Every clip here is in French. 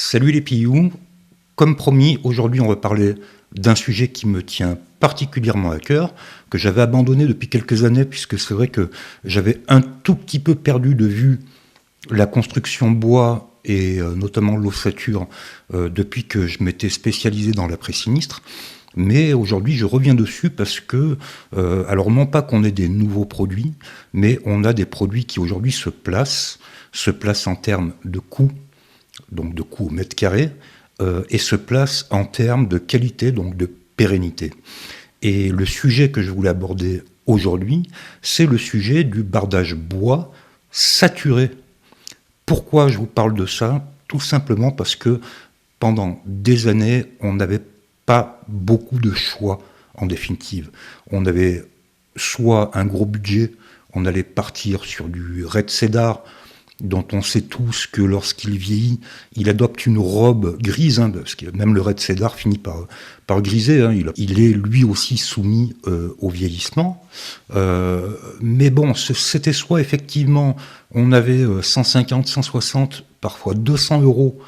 Salut les Piyous, comme promis, aujourd'hui on va parler d'un sujet qui me tient particulièrement à cœur, que j'avais abandonné depuis quelques années, puisque c'est vrai que j'avais un tout petit peu perdu de vue la construction bois et notamment l'ossature depuis que je m'étais spécialisé dans l'après-sinistre. Mais aujourd'hui, je reviens dessus parce que, alors non pas qu'on ait des nouveaux produits, mais on a des produits qui aujourd'hui se placent en termes de coût, donc de coût au mètre carré, et se placent en termes de qualité, donc de pérennité. Et le sujet que je voulais aborder aujourd'hui, c'est le sujet du bardage bois saturé. Pourquoi je vous parle de ça ? Tout simplement parce que pendant des années, on n'avait pas beaucoup de choix en définitive. On avait soit un gros budget, on allait partir sur du Red Cedar, dont on sait tous que lorsqu'il vieillit, il adopte une robe grise, parce que même le Red Cedar finit par griser, il est lui aussi soumis au vieillissement. Mais bon, c'était soit effectivement, on avait 150, 160, parfois 200 euros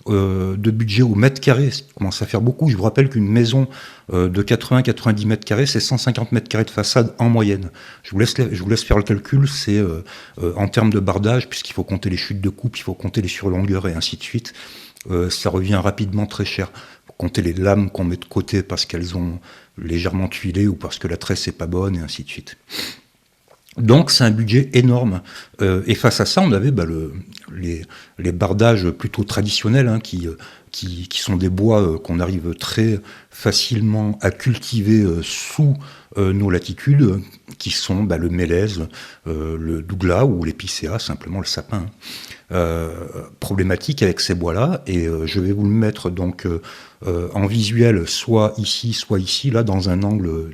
de budget au mètre carré, ça commence à faire beaucoup. Je vous rappelle qu'une maison de 80-90 mètres carrés, c'est 150 mètres carrés de façade en moyenne. Je vous laisse faire le calcul, c'est en termes de bardage, puisqu'il faut compter les chutes de coupe, il faut compter les surlongueurs et ainsi de suite. Ça revient rapidement très cher. Il faut compter les lames qu'on met de côté parce qu'elles ont légèrement tuilé ou parce que la tresse n'est pas bonne et ainsi de suite. Donc c'est un budget énorme. Et face à ça, on avait les bardages plutôt traditionnels, qui sont des bois qu'on arrive très facilement à cultiver sous nos latitudes, qui sont le mélèze, le douglas ou l'épicéa, simplement le sapin. Problématique avec ces bois-là, et je vais vous le mettre donc en visuel, soit ici, là, dans un angle.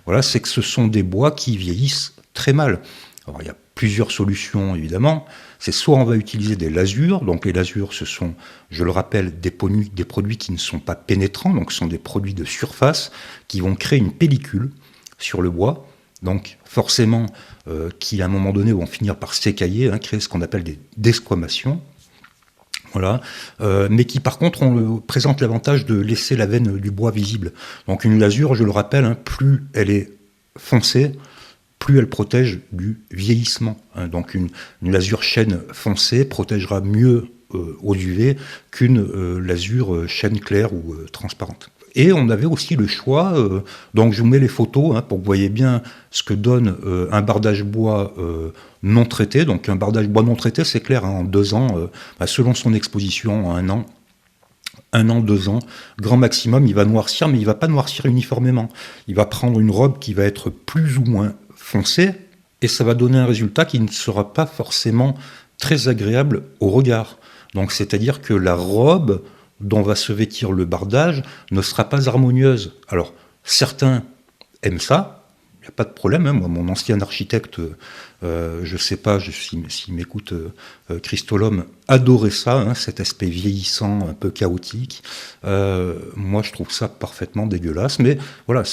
Voilà, c'est que ce sont des bois qui vieillissent très mal. Alors, il y a plusieurs solutions, évidemment. C'est soit on va utiliser des lasures. Donc, les lasures, ce sont, je le rappelle, des produits qui ne sont pas pénétrants. Donc, ce sont des produits de surface qui vont créer une pellicule sur le bois. Donc, forcément, qui, à un moment donné, vont finir par s'écailler, créer ce qu'on appelle des desquamations. Voilà. Mais qui, par contre, présente l'avantage de laisser la veine du bois visible. Donc, une lasure, je le rappelle, plus elle est foncée, plus elle protège du vieillissement. Donc une lasure chêne foncée protégera mieux aux UV qu'une lasure chêne claire ou transparente. Et on avait aussi le choix, donc je vous mets les photos pour que vous voyez bien ce que donne un bardage bois non traité. Donc un bardage bois non traité, c'est clair, en 2 ans, selon son exposition, en 1 an, 2 ans, grand maximum, il va noircir, mais il ne va pas noircir uniformément. Il va prendre une robe qui va être plus ou moins foncé, et ça va donner un résultat qui ne sera pas forcément très agréable au regard. Donc c'est-à-dire que la robe dont va se vêtir le bardage ne sera pas harmonieuse. Alors certains aiment ça, il n'y a pas de problème, Moi, mon ancien architecte, je ne sais pas s'il m'écoute, Christolome, adorait ça, cet aspect vieillissant, un peu chaotique. Moi je trouve ça parfaitement dégueulasse, mais voilà,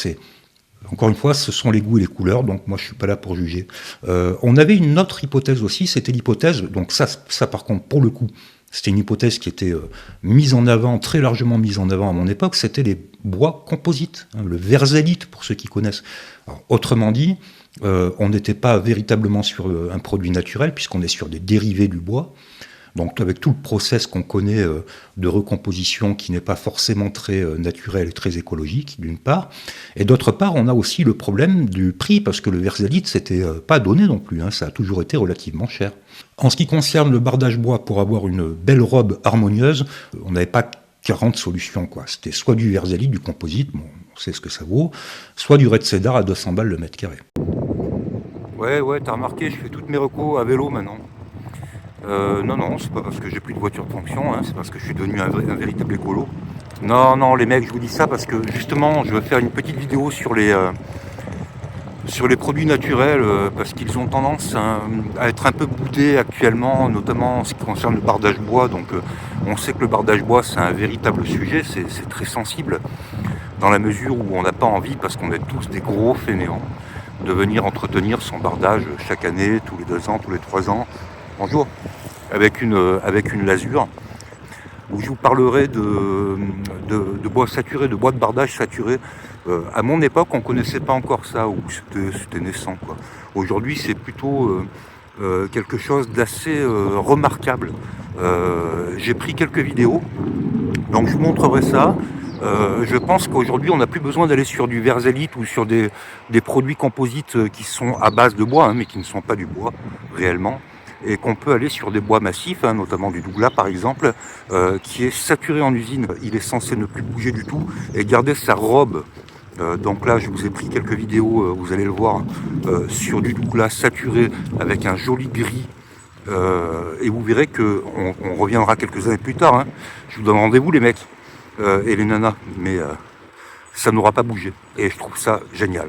encore une fois, ce sont les goûts et les couleurs, donc moi je ne suis pas là pour juger. On avait une autre hypothèse aussi, c'était l'hypothèse, donc ça par contre, pour le coup, c'était une hypothèse qui était mise en avant, très largement mise en avant à mon époque, c'était les bois composites, le verzélite pour ceux qui connaissent. Alors, autrement dit, on n'était pas véritablement sur un produit naturel, puisqu'on est sur des dérivés du bois. Donc avec tout le process qu'on connaît de recomposition qui n'est pas forcément très naturel et très écologique, d'une part. Et d'autre part, on a aussi le problème du prix, parce que le verzélite, c'était pas donné non plus, ça a toujours été relativement cher. En ce qui concerne le bardage bois, pour avoir une belle robe harmonieuse, on n'avait pas 40 solutions, C'était soit du verzélite, du composite, bon, on sait ce que ça vaut, soit du Red Cedar à 200 balles le mètre carré. Ouais, t'as remarqué, je fais toutes mes recos à vélo maintenant. Non, c'est pas parce que j'ai plus de voiture de fonction, c'est parce que je suis devenu un véritable écolo. Non, les mecs, je vous dis ça parce que justement, je veux faire une petite vidéo sur les produits naturels, parce qu'ils ont tendance à être un peu boudés actuellement, notamment en ce qui concerne le bardage bois. Donc on sait que le bardage bois, c'est un véritable sujet, c'est très sensible, dans la mesure où on n'a pas envie, parce qu'on est tous des gros fainéants, de venir entretenir son bardage chaque année, tous les 2 ans, tous les 3 ans. Bonjour, avec une lasure. où je vous parlerai de bois saturé, de bois de bardage saturé. À mon époque, on ne connaissait pas encore ça, ou c'était naissant, quoi. Aujourd'hui, c'est plutôt quelque chose d'assez remarquable. J'ai pris quelques vidéos, donc je vous montrerai ça. Je pense qu'aujourd'hui, on n'a plus besoin d'aller sur du Verzélite ou sur des produits composites qui sont à base de bois, hein, mais qui ne sont pas du bois réellement, et qu'on peut aller sur des bois massifs, hein, notamment du douglas par exemple, qui est saturé en usine. Il est censé ne plus bouger du tout et garder sa robe. Donc là, je vous ai pris quelques vidéos, vous allez le voir, sur du douglas saturé avec un joli gris. Et vous verrez qu'on reviendra quelques années plus tard. Hein. Je vous donne rendez-vous les mecs et les nanas, mais ça n'aura pas bougé. Et je trouve ça génial.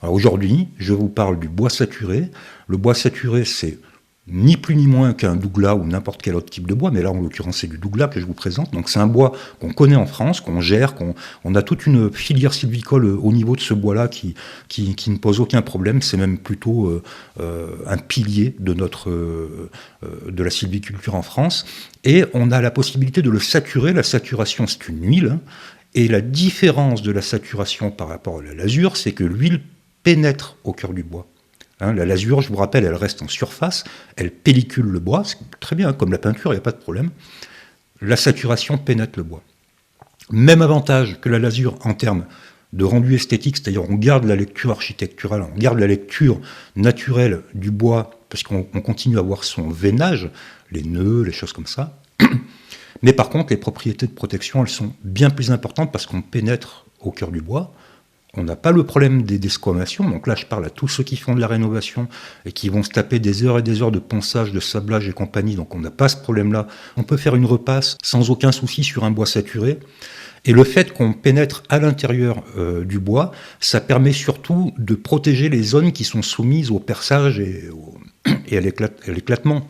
Alors aujourd'hui, je vous parle du bois saturé. Le bois saturé, c'est ni plus ni moins qu'un douglas ou n'importe quel autre type de bois, mais là en l'occurrence c'est du douglas que je vous présente. Donc c'est un bois qu'on connaît en France, qu'on gère, on a toute une filière sylvicole au niveau de ce bois-là qui ne pose aucun problème. C'est même plutôt un pilier de de la sylviculture en France. Et on a la possibilité de le saturer. La saturation, c'est une huile, hein. Et la différence de la saturation par rapport à la lasure, c'est que l'huile pénètre au cœur du bois. Hein, la lasure, je vous rappelle, elle reste en surface, elle pellicule le bois, c'est très bien, comme la peinture, il n'y a pas de problème. La saturation pénètre le bois. Même avantage que la lasure en termes de rendu esthétique, c'est-à-dire on garde la lecture architecturale, on garde la lecture naturelle du bois, parce qu'on continue à voir son veinage, les nœuds, les choses comme ça. Mais par contre, les propriétés de protection, elles sont bien plus importantes parce qu'on pénètre au cœur du bois. On n'a pas le problème des desquamations, donc là je parle à tous ceux qui font de la rénovation et qui vont se taper des heures et des heures de ponçage, de sablage et compagnie, donc on n'a pas ce problème-là. On peut faire une repasse sans aucun souci sur un bois saturé. Et le fait qu'on pénètre à l'intérieur du bois, ça permet surtout de protéger les zones qui sont soumises au perçage et à l'éclatement.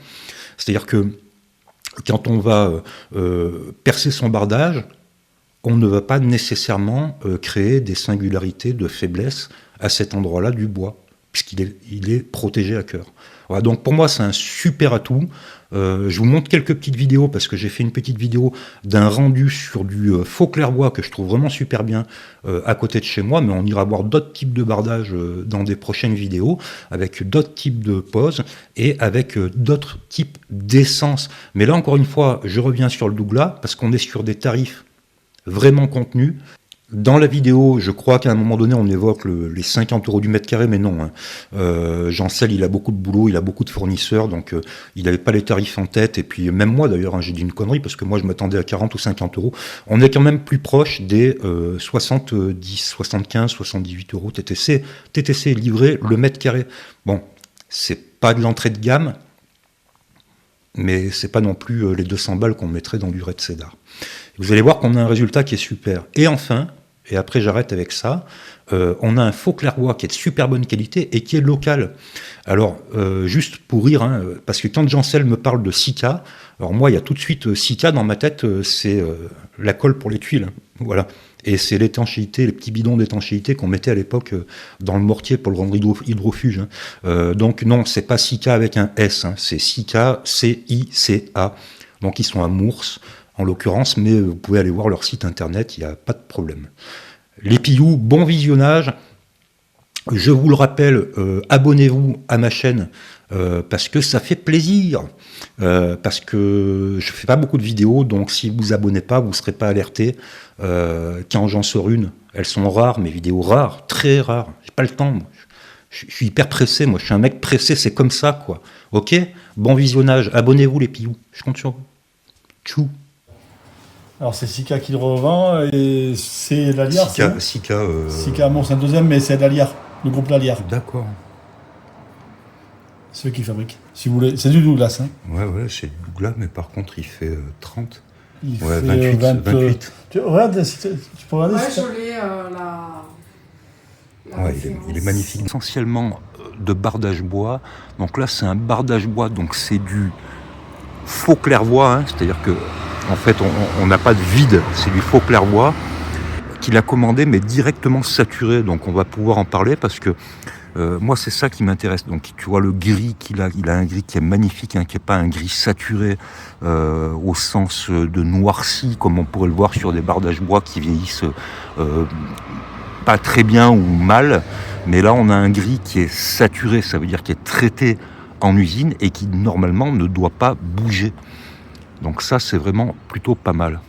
C'est-à-dire que quand on va percer son bardage, on ne va pas nécessairement créer des singularités de faiblesse à cet endroit-là du bois, puisqu'il est protégé à cœur. Voilà, donc pour moi, c'est un super atout. Je vous montre quelques petites vidéos, parce que j'ai fait une petite vidéo d'un rendu sur du faux clairbois que je trouve vraiment super bien à côté de chez moi, mais on ira voir d'autres types de bardage dans des prochaines vidéos, avec d'autres types de poses et avec d'autres types d'essence. Mais là, encore une fois, je reviens sur le douglas, parce qu'on est sur des tarifs vraiment contenu. Dans la vidéo, je crois qu'à un moment donné, on évoque les 50 € du mètre carré, mais non. Hein. Jeancel, il a beaucoup de boulot, il a beaucoup de fournisseurs, donc il n'avait pas les tarifs en tête. Et puis même moi, d'ailleurs, hein, j'ai dit une connerie, parce que moi, je m'attendais à 40 ou 50 €. On est quand même plus proche des 70, 75, 78 € TTC livré le mètre carré. Bon, c'est pas de l'entrée de gamme, mais c'est pas non plus les 200 balles qu'on mettrait dans du Red Cedar. Vous allez voir qu'on a un résultat qui est super. Et enfin, et après j'arrête avec ça, on a un faux clairbois qui est de super bonne qualité et qui est local. Alors, juste pour rire, hein, parce que quand Jeancel me parle de Sika, alors moi, il y a tout de suite Sika dans ma tête, c'est la colle pour les tuiles. Voilà. Et c'est l'étanchéité, les petits bidons d'étanchéité qu'on mettait à l'époque dans le mortier pour le rendre hydrofuge. Hein. Donc non, c'est pas Sika avec un S, hein, c'est Sika, C-I-C-A. Donc ils sont à Mours, en l'occurrence, mais vous pouvez aller voir leur site internet, il n'y a pas de problème. Les Pillous, bon visionnage. Je vous le rappelle, abonnez-vous à ma chaîne parce que ça fait plaisir. Parce que je fais pas beaucoup de vidéos, donc si vous vous abonnez pas, vous ne serez pas alerté. Quand j'en sors une, elles sont rares, mes vidéos rares, très rares. J'ai pas le temps, moi. Je suis hyper pressé, moi. Je suis un mec pressé, c'est comme ça, quoi. Ok, bon visionnage. Abonnez-vous, les Pillous. Je compte sur vous. Tchou. Alors c'est Sika qui le revend et c'est Laliar. Sika, bon c'est un deuxième, mais c'est Laliar, le groupe Laliar. D'accord. C'est eux qui fabriquent. Si vous voulez, c'est du Douglas. Hein. Ouais, c'est du Douglas, mais par contre il fait 30. Il ouais, fait 28. Tu peux regarder ouais, je l'ai ouais, il est magnifique. Essentiellement de bardage bois. Donc là c'est un bardage bois, donc c'est du faux clairbois, hein, c'est-à-dire que en fait on n'a pas de vide, c'est du faux clairbois qu'il a commandé mais directement saturé, donc on va pouvoir en parler parce que Moi, c'est ça qui m'intéresse. Donc, tu vois le gris qu'il a, il a un gris qui est magnifique, hein, qui n'est pas un gris saturé au sens de noirci, comme on pourrait le voir sur des bardages bois qui vieillissent pas très bien ou mal. Mais là, on a un gris qui est saturé, ça veut dire qui est traité en usine et qui, normalement, ne doit pas bouger. Donc ça, c'est vraiment plutôt pas mal.